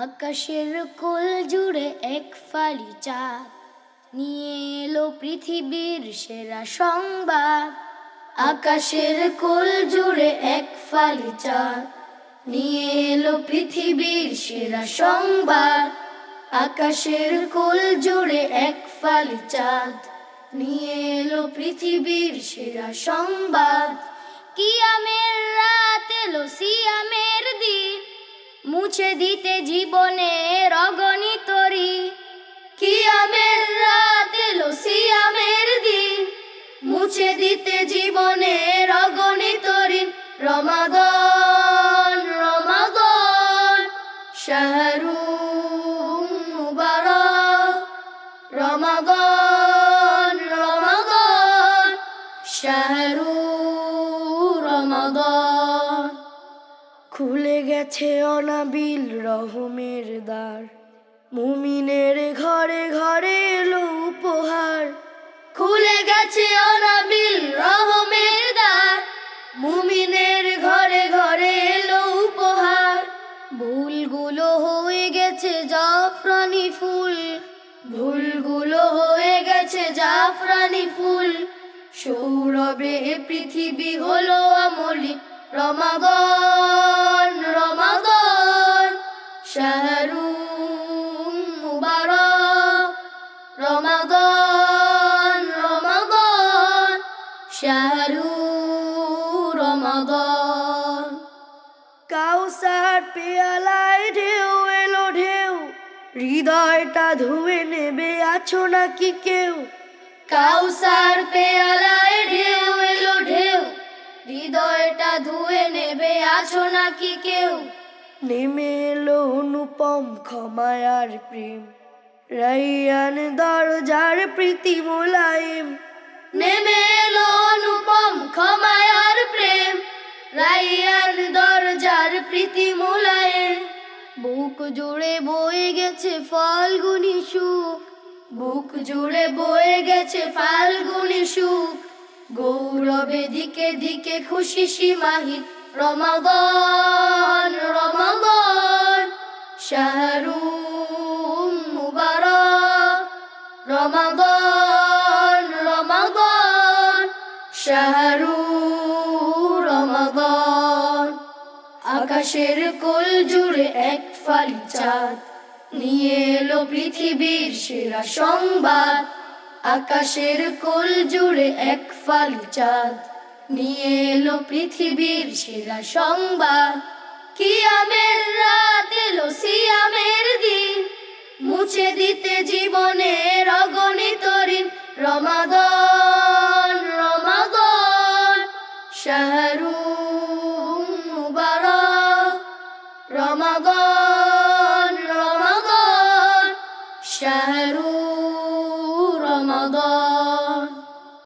আকাশের কোল জুড়ে এক ফালি চাঁদ নিয়ে এলো পৃথিবীর সেরা সংবাদ। আকাশের কোল জুড়ে এক ফালি চাঁদ নিয়ে এলো পৃথিবীর সেরা সংবাদ। আকাশের কোল জুড়ে এক ফালি চাঁদ নিয়ে এলো পৃথিবীর সেরা সংবাদ। কিয়ামের রাত এলো সিয়ামের দিন, মুছে দিতে জীবনের অগণিত ঋণ। কিয়ামের রাত এলো সিয়ামের দিন, মুছে দিতে জীবনের অগণিত ঋণ। রমাদান রমাদান শাহরু মুবারক, রমাদান রমাদান শাহরু রমাদান। খুলে গেছে অনাবিল রহমের দ্বার, মুমিনের ঘরে ঘরে এলো উপহার। খুলে গেছে অনাবিল রহমের দ্বার, মুমিনের ঘরে ঘরে এলো উপহার। ভুলগুলো হয়ে গেছে জাফরানি ফুল, ভুলগুলো হয়ে গেছে জাফরানি ফুল। সৌরভে পৃথিবী হলো আমলি। রমাদান রমাদান শাহরু মুবারক, রমাদান রমাদান শাহরু রমাদান। কাউসার পেয়ালায় ঢেউ এলো ঢেউ, হৃদয়টা ধুয়ে নেবে আছো নাকি কেউ? কাউসার পেয়ালায় ঢেউ এলো ঢেউ, হৃদয়টা ধুয়ে নেবে আছো নাকি কেউ? নেমে এলো অনুপম ক্ষমায়ার প্রেম, রাইয়ান দরজার প্রীতি মোলায়েম। নেমে এলো অনুপম ক্ষমায়ার প্রেম, রাইয়ান দরজার প্রীতি মোলায়েম। বুক জুড়ে বয়ে গেছে ফাল্গুনি সুখ, বুক জুড়ে বয়ে গেছে ফাল্গুনি সুখ। গৌরবে দিকে দিকে খুশি সীমাহীন। রমাদান রমাদান শাহরু মুবারক, রমাদান রমাদান শাহরু রমাদান। আকাশের কোল জুড়ে এক ফালি চাঁদ নিয়ে এলো পৃথিবীর সেরা সংবাদ। আকাশের কোল জুড়ে এক ফালি চাঁদ নিয়ে এলো পৃথিবীর সেরা সংবাদ। কিয়ামের রাত এলো সিয়ামের দিন, মুছে দিতে জীবনের অগণিত ঋণ। রমাদান রমাদান শাহরু মুবারক, রমাদান রমাদান শাহরু